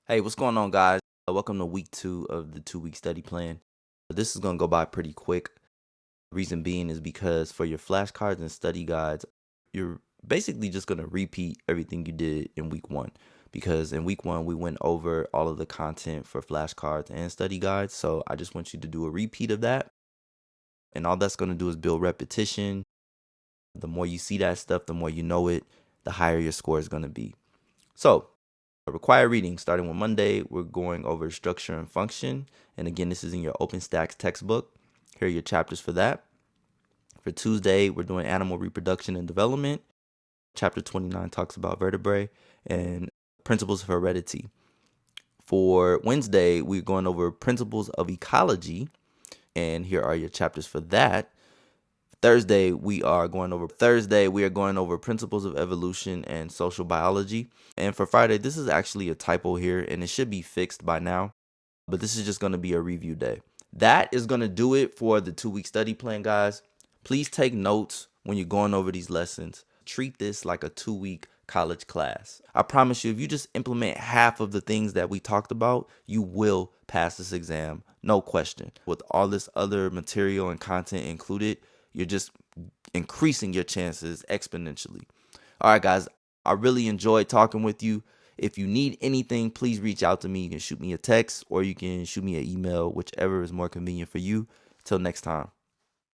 Hey, what's going on, guys? Welcome to week 2 of the 2-week study plan. This is going to go by pretty quick. Reason being is because for your flashcards and study guides, you're basically just going to repeat everything you did in week 1. Because in week 1, we went over all of the content for flashcards and study guides. So I just want you to do a repeat of that. And all that's going to do is build repetition. The more you see that stuff, the more you know it, the higher your score is going to be. So, required reading, starting with Monday, we're going over structure and function. And again, this is in your OpenStax textbook. Here are your chapters for that. For Tuesday, we're doing animal reproduction and development. Chapter 29 talks about vertebrae and principles of heredity. For Wednesday, we're going over principles of ecology. And here are your chapters for that. Thursday, we are going over principles of evolution and social biology. And for Friday, this is actually a typo here, and it should be fixed by now. But this is just going to be a review day. That is going to do it for the 2-week study plan, guys. Please take notes when you're going over these lessons. Treat this like a 2-week college class. I promise you, if you just implement half of the things that we talked about, you will pass this exam, no question. With all this other material and content included, you're just increasing your chances exponentially. All right, guys, I really enjoyed talking with you. If you need anything, please reach out to me. You can shoot me a text or you can shoot me an email, whichever is more convenient for you. Till next time.